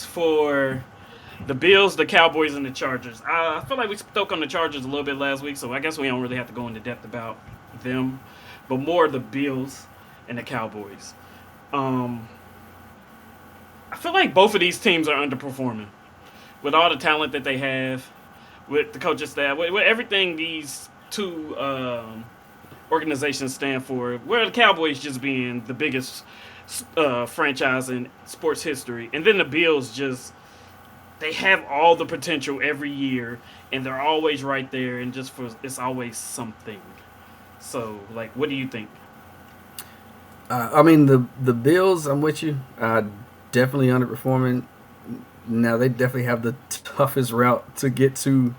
for the Bills, the Cowboys, and the Chargers. I feel like we spoke on the Chargers a little bit last week, so I guess we don't really have to go into depth about them, but more the Bills and the Cowboys. Um, I feel like both of these teams are underperforming with all the talent that they have, with the coaching staff, with everything these two organizations stand for. Where the Cowboys just being the biggest franchise in sports history, and then the Bills just they have all the potential every year, and they're always right there, and just for it's always something. So, like, what do you think? I mean the Bills. I'm with you. Definitely underperforming. Now they definitely have the toughest route to get to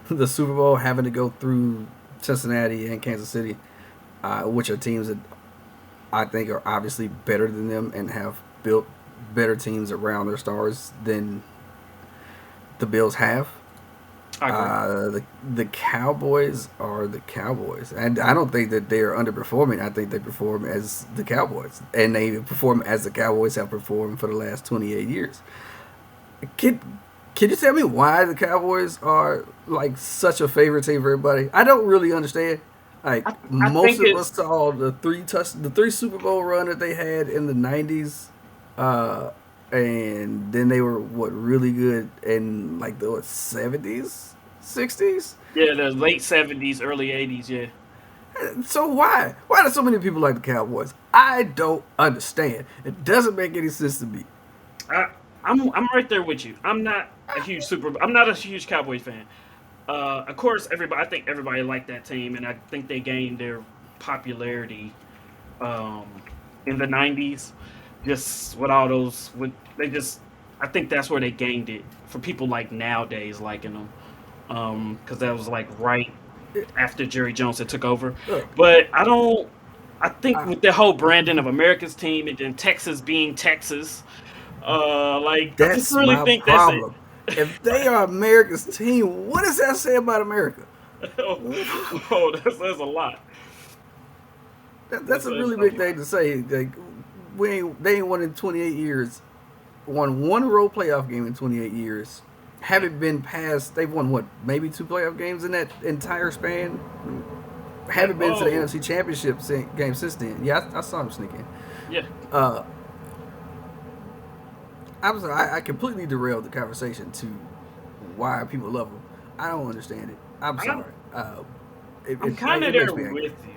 the Super Bowl, having to go through Cincinnati and Kansas City, which are teams that I think are obviously better than them and have built better teams around their stars than the Bills have. I agree. The Cowboys are the Cowboys, and I don't think that they are underperforming. I think they perform as the Cowboys, and they perform as the Cowboys have performed for the last 28 years. Can Can you tell me why the Cowboys are like such a favorite team for everybody? I don't really understand. Like I most think of us it's saw the three Super Bowl run that they had in the '90s, uh, and then they were what really good in like the '70s, '60s. yeah, the late '70s, early '80s. Yeah, So why do so many people like the Cowboys? I don't understand. It doesn't make any sense to me. I, I'm right there with you. I'm not a huge Cowboys fan. Of course, everybody. I think everybody liked that team, and I think they gained their popularity um, in the '90s. Just with all those, with they just. I think that's where they gained it for people like nowadays liking them, because that was like right after Jerry Jones had took over. Look, But I don't. I think I, with the whole branding of America's team and then Texas being Texas, like I just that's really my think that's it. problem. If they are America's team, what does that say about America? Oh, that's a lot. That's That's a that's really a big lot. thing to say. Like they ain't won in 28 years. Won one road playoff game in 28 years. Haven't been past. They've won what? Maybe two playoff games in that entire span. Yeah. Haven't been to the Oh, NFC Championship game since then. Yeah, I saw him sneak in. yeah. Uh, I'm sorry, I completely derailed the conversation to why people love him. I don't understand it. I'm I'm sorry. I'm kind of It there makes me angry. with you.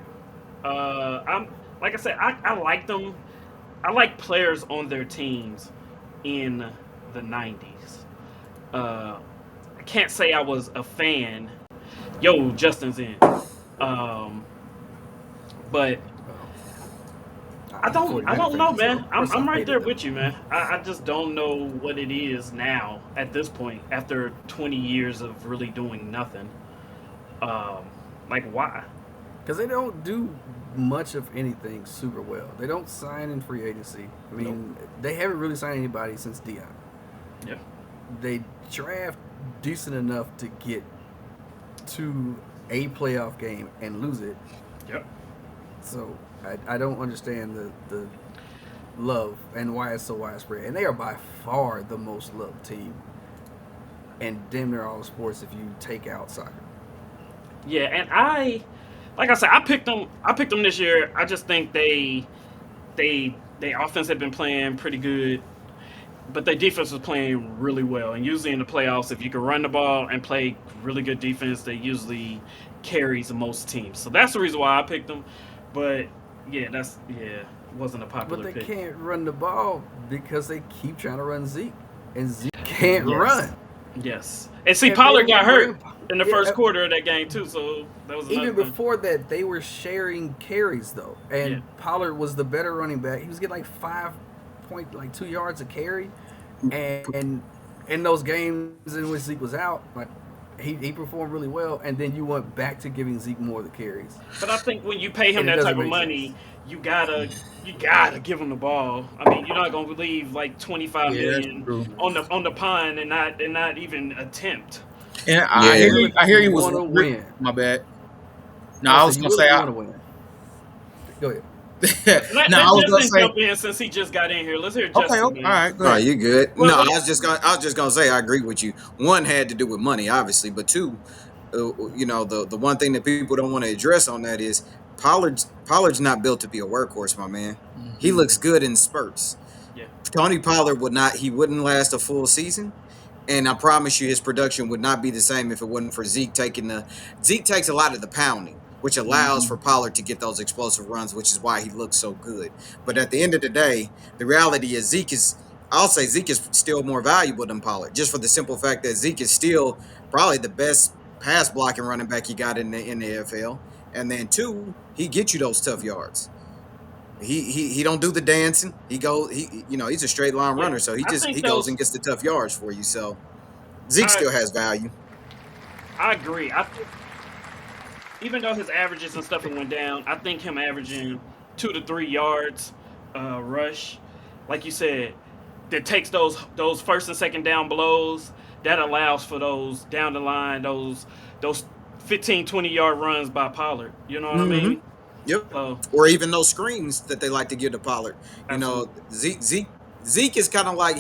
I'm like I said, I like them. I like players on their teams in the '90s. Uh, I can't say I was a fan. Yo, Justin's in. Um, but Well, I'm a I 49er don't know, fan, so man. of I'm course I I'm right hated there them. with you, man. I just don't know what it is now at this point after 20 years of really doing nothing. Um, like why? Because they don't do much of anything super well. They don't sign in free agency. I Nope. mean, they haven't really signed anybody since Dion. Yeah. They draft decent enough to get to a playoff game and lose it. Yep. So I don't understand the love and why it's so widespread. And they are by far the most loved team in damn near all sports if you take out soccer. Yeah, and like I said, I picked them. I picked them this year. I just think they offense had been playing pretty good, but their defense was playing really well. And usually in the playoffs, if you can run the ball and play really good defense, they usually carries most teams. So that's the reason why I picked them. But yeah, it wasn't a But popular they pick. can't run the ball because they keep trying to run Zeke. And Zeke can't Yes, run. yes. And see, And they Pollard got ran. hurt in the Yeah, first quarter of that game too, so that was another even thing. before that, they were sharing carries though, Yeah. and Pollard was the better running back. He was getting like 5.2 yards a carry, and in those games in which Zeke was out, like he performed really well. And then you went back to giving Zeke more of the carries, But I think when you pay him and it that type doesn't of make sense. money, you gotta give him the ball. I mean, you're not gonna leave like 25 Yeah, that's million true. on the pond and not even attempt. And I I hear feel you. if I you hear you was want to re- win, my bad. No, I I say was you gonna will say if you I, want to win. Go ahead. Let Now I was gonna Justin say, jump in since he just got in here. Let's hear okay, Justin, all man. right, go No, ahead. you good. Well, No, well, I was just gonna say I agree with you. One had to do with money, obviously, but two, the one thing that people don't want to address on that is Pollard's not built to be a workhorse, my man. He Mm-hmm. looks good in spurts. yeah, Tony Pollard wouldn't last a full season. And I promise you his production would not be the same if it wasn't for Zeke takes a lot of the pounding, which allows Mm-hmm. for Pollard to get those explosive runs, which is why he looks so good. But at the end of the day, the reality is I'll say Zeke is still more valuable than Pollard, just for the simple fact that Zeke is still probably the best pass blocking running back you got in the NFL. And then two, he gets you those tough yards. He don't do the dancing. He's a straight line yeah. runner, so I think he goes and those. gets the tough yards for you. So Zeke I still has value. I agree. I think even though his averages and stuff went down, I think him averaging 2 to 3 yards rush, like you said, that takes those first and second down blows. That allows for those down the line, those 15, 20 yard runs by Pollard. You know what I Mm-hmm. mean? Yep. So Or even those screens that they like to give to Pollard. You know, absolutely. Zeke is kind of like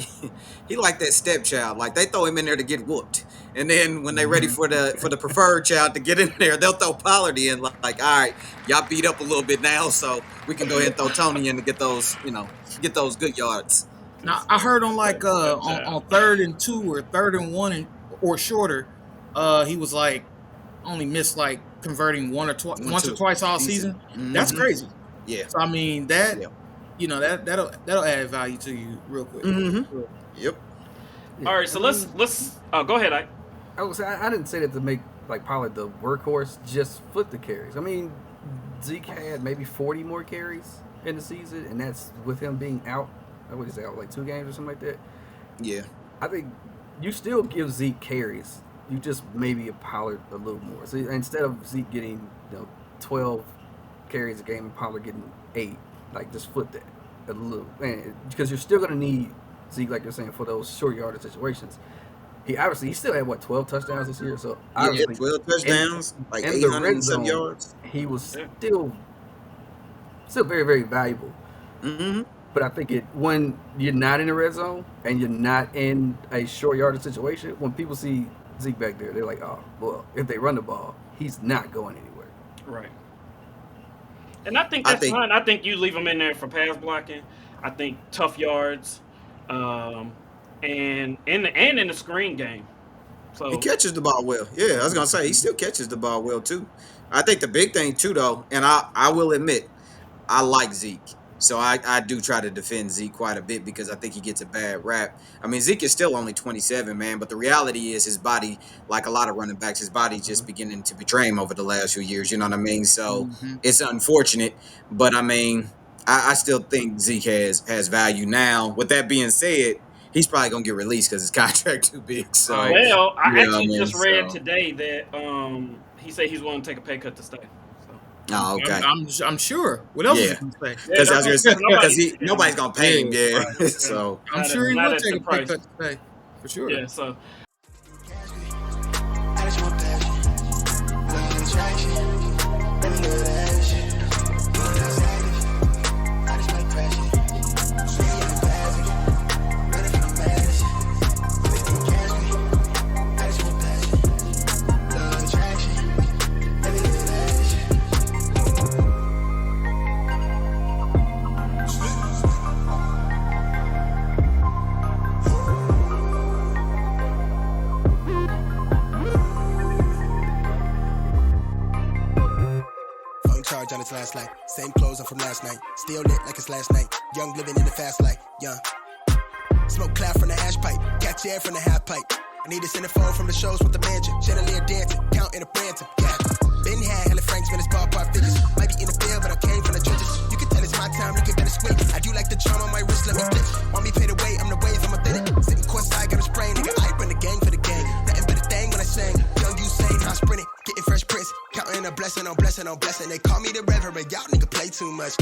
he like that stepchild. Like they throw him in there to get whooped, and then when they're ready for the preferred child to get in there, they'll throw Pollard in. Like, all right, y'all beat up a little bit now, so we can go ahead and throw Tony in to get those good yards. Now I heard on like Stepchild. on 3rd and 2 or 3rd and 1 or shorter, he was like only missed like converting One, once or two, twice all decent. season. That's Mm-hmm. crazy. Yeah. So I mean that Yeah. that'll add value to you real quick. Mm-hmm. Yep. Yeah, All right, so I let's mean, let's go ahead. I didn't say that to make like Pollard the workhorse. Just flip the carries. I mean, Zeke had maybe 40 more carries in the season, and that's with him being out. What is out like 2 games or something like that. Yeah. I think you still give Zeke carries. You just maybe a Pollard a little more. So instead of Zeke getting 12 carries a game and Pollard getting 8, like just flip that a little, because you're still gonna need Zeke, like you're saying, for those short yardage situations. He still had 12 touchdowns this year. So Yeah. obviously 12 touchdowns, like in the 800 red and some zone yards. he was Yeah. still very very valuable. Mm-hmm. But I think when you're not in the red zone and you're not in a short yardage situation, when people see Zeke back there, they're like, oh, well, if they run the ball, he's not going anywhere. Right. And I think I that's think fine. I think you leave him in there for pass blocking. I think tough yards, and in the screen game. he So catches the ball well. Yeah, I was gonna say he still catches the ball well too. I think the big thing too, though, and I will admit, I like Zeke. So I do try to defend Zeke quite a bit because I think he gets a bad rap. I mean, Zeke is still only 27, man, but the reality is his body, like a lot of running backs, his body's just beginning to betray him over the last few years. You know what I mean? So Mm-hmm. it's unfortunate, but I mean, I still think Zeke has value. Now, with that being said, he's probably gonna get released because his contract too big. Oh So yeah. well, I you know what I actually mean? just read So today that he said he's willing to take a pay cut to stay. So oh, okay. I'm sure. What else is Yeah. he gonna say? yeah, Because I that's was what gonna I'm say saying. Nobody's nobody's gonna pay him, Yeah. yeah. right. Yeah. So I'm Not sure at, he not will at take the a pay price. cut to pay for sure. Yeah. So I just want passion, love attraction, baby, love that shit. You're not savage, I just like passion. See you in the past, ready for the madness. If you catch me, I just want passion, love attraction, baby, love that shit. Phone charge on its last light. Same clothes on from last night. Still lit like it's last night. Young living in the fast life. Young. Smoke cloud from the ash pipe. Catch air from the half pipe. I need a centerfold from the shows with the mansion. Chandelier dancing. Counting a phantom. Yeah. Been had hella Franks, Venice ballpark figures. Might be in the field, but I came from the trenches. You can tell it's my time, looking better squint. I do like the charm on my wrist, let me flip. Want me pay the way, I'm the wave, I'm authentic. Sitting courtside, got a sprain. Nigga, I bring the gang for the gang. Nothing but a thing when I sing. Young Usain, I sprinting. Getting fresh prints. Counting a blessing on blessing on blessing. They call me the reverend, y'all nigga play too much.